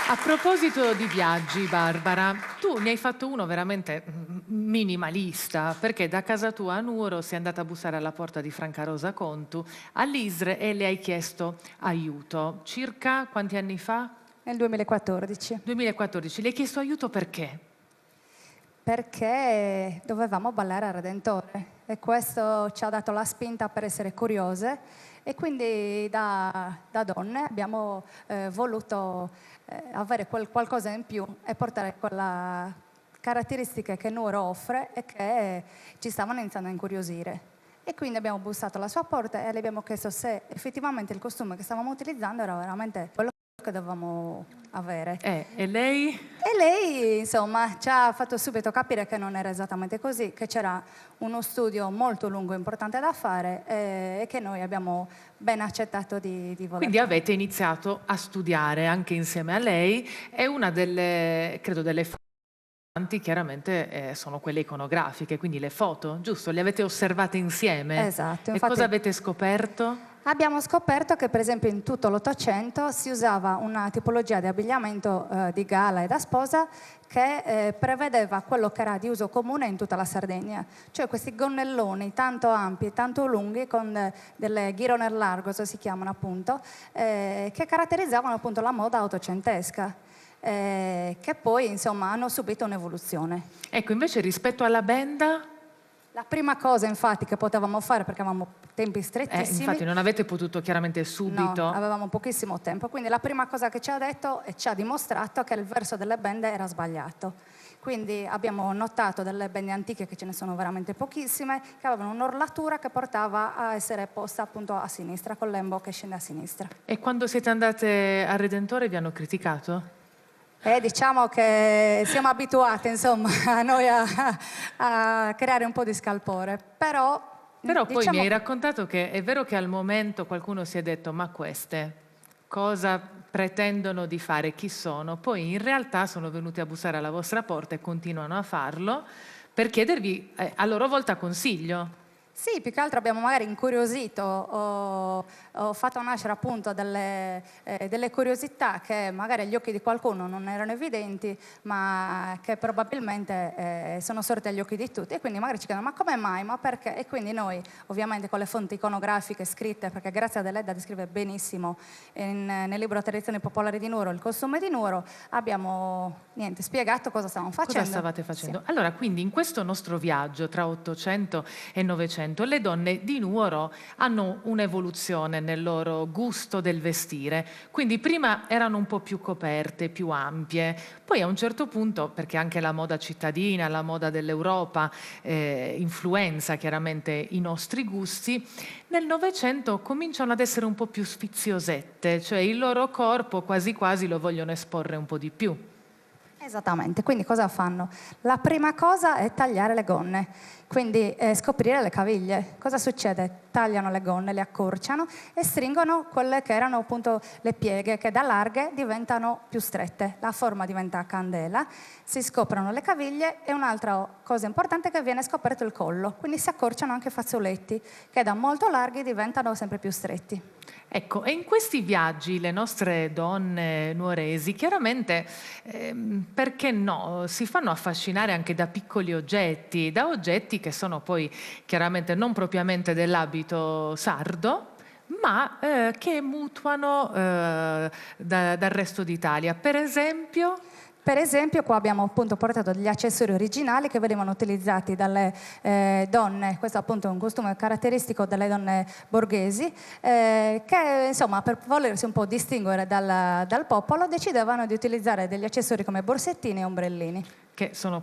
A proposito di viaggi, Barbara, tu ne hai fatto uno veramente minimalista, perché da casa tua a Nuoro sei andata a bussare alla porta di Franca Rosa Contu all'ISRE e le hai chiesto aiuto. Circa quanti anni fa? Nel 2014. 2014. Le hai chiesto aiuto perché? Perché dovevamo ballare a Redentore e questo ci ha dato la spinta per essere curiose e quindi da donne abbiamo voluto avere qualcosa in più e portare quella caratteristiche che Nuoro offre e che ci stavano iniziando a incuriosire. E quindi abbiamo bussato alla sua porta e le abbiamo chiesto se effettivamente il costume che stavamo utilizzando era veramente quello che dovevamo avere. E lei? E lei, insomma, ci ha fatto subito capire che non era esattamente così, che c'era uno studio molto lungo e importante da fare e che noi abbiamo ben accettato di voler. Quindi avete iniziato a studiare anche insieme a lei e una delle, credo, delle fonti chiaramente sono quelle iconografiche, quindi le foto, giusto? Le avete osservate insieme? Esatto. E cosa avete scoperto? Abbiamo scoperto che per esempio in tutto l'Ottocento si usava una tipologia di abbigliamento di gala e da sposa che prevedeva quello che era di uso comune in tutta la Sardegna, cioè questi gonnelloni tanto ampi e tanto lunghi con delle ghironer largos, si chiamano appunto, che caratterizzavano appunto la moda ottocentesca. Che poi insomma hanno subito un'evoluzione. Ecco, invece rispetto alla benda? La prima cosa infatti che potevamo fare, perché avevamo tempi strettissimi, infatti non avete potuto chiaramente subito. No, avevamo pochissimo tempo, quindi la prima cosa che ci ha detto e ci ha dimostrato che il verso delle bende era sbagliato. Quindi abbiamo notato delle bende antiche, che ce ne sono veramente pochissime, che avevano un'orlatura che portava a essere posta appunto a sinistra, con l'embo che scende a sinistra. E quando siete andate al Redentore vi hanno criticato? Diciamo che siamo abituati, insomma, a noi a creare un po' di scalpore, però poi mi hai raccontato che è vero che al momento qualcuno si è detto ma queste cosa pretendono di fare, chi sono? Poi in realtà sono venuti a bussare alla vostra porta e continuano a farlo per chiedervi a loro volta consiglio. Sì, più che altro abbiamo magari incuriosito o fatto nascere appunto delle curiosità che magari agli occhi di qualcuno non erano evidenti, ma che probabilmente sono sorte agli occhi di tutti. E quindi magari ci chiedono, ma come mai, ma perché? E quindi noi, ovviamente con le fonti iconografiche scritte, perché Grazia Deledda descrive benissimo nel libro Tradizioni Popolari di Nuoro, il costume di Nuoro, abbiamo spiegato cosa stavamo facendo. Cosa stavate facendo? Sì. Allora, quindi in questo nostro viaggio tra 800 e 900, le donne di Nuoro hanno un'evoluzione nel loro gusto del vestire, quindi prima erano un po' più coperte, più ampie, poi a un certo punto, perché anche la moda cittadina, la moda dell'Europa influenza chiaramente i nostri gusti, nel Novecento cominciano ad essere un po' più sfiziosette, cioè il loro corpo quasi quasi lo vogliono esporre un po' di più. Esattamente, quindi cosa fanno? La prima cosa è tagliare le gonne, quindi scoprire le caviglie. Cosa succede? Tagliano le gonne, le accorciano e stringono quelle che erano appunto le pieghe, che da larghe diventano più strette, la forma diventa a candela, si scoprono le caviglie e un'altra cosa importante è che viene scoperto il collo, quindi si accorciano anche i fazzoletti, che da molto larghi diventano sempre più stretti. Ecco, e in questi viaggi le nostre donne nuoresi chiaramente, perché no, si fanno affascinare anche da piccoli oggetti, da oggetti che sono poi chiaramente non propriamente dell'abito sardo, ma che mutuano dal resto d'Italia. Per esempio qua abbiamo appunto portato degli accessori originali che venivano utilizzati dalle donne, questo appunto è un costume caratteristico delle donne borghesi, che insomma per volersi un po' distinguere dal popolo decidevano di utilizzare degli accessori come borsettini e ombrellini. Che sono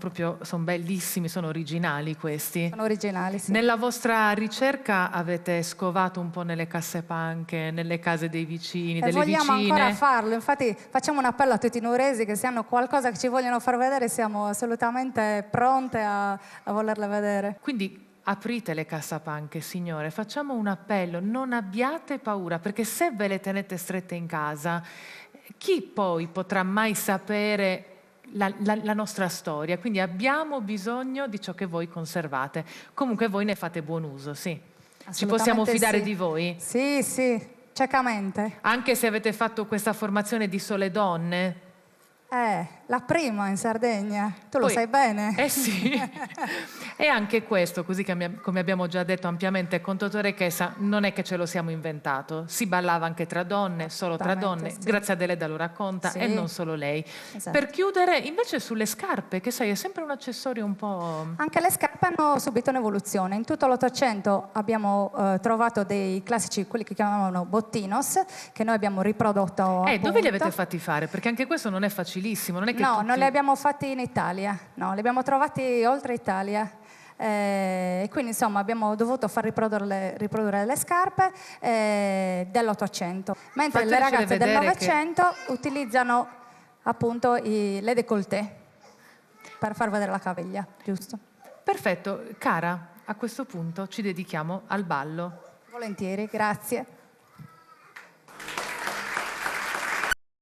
bellissimi, sono originali questi. Sono originali, sì. Nella vostra ricerca avete scovato un po' nelle cassepanche, nelle case dei vicini, delle vicine? Vogliamo ancora farlo, infatti facciamo un appello a tutti i nuoresi che se hanno qualcosa che ci vogliono far vedere siamo assolutamente pronte a volerle vedere. Quindi aprite le cassapanche, signore, facciamo un appello, non abbiate paura, perché se ve le tenete strette in casa, chi poi potrà mai sapere la nostra storia? Quindi abbiamo bisogno di ciò che voi conservate. Comunque voi ne fate buon uso, sì. Ci possiamo fidare di voi? Sì, sì, ciecamente. Anche se avete fatto questa formazione di sole donne? La prima in Sardegna, tu lo Poi- sai bene. Sì, e anche questo, così come abbiamo già detto ampiamente con Totò Rechesa, non è che ce lo siamo inventato, si ballava anche tra donne, solo tra donne, Sì. Grazia Deledda lo racconta Sì. e non solo lei. Esatto. Per chiudere, invece sulle scarpe, che sai, è sempre un accessorio un po'... Anche le scarpe hanno subito un'evoluzione. In tutto l'Ottocento abbiamo trovato dei classici, quelli che chiamavano bottinos, che noi abbiamo riprodotto Dove li avete appunto. fatti fare? Perché anche questo non è facilissimo, non è che No, tutti... non li abbiamo fatti in Italia, no, li abbiamo trovati oltre Italia. E quindi insomma abbiamo dovuto far riprodurre le scarpe dell'Ottocento, mentre le Fatecele ragazze del vedere Novecento utilizzano appunto le décolleté per far vedere la caviglia, giusto? Perfetto, cara, a questo punto ci dedichiamo al ballo. Volentieri, grazie.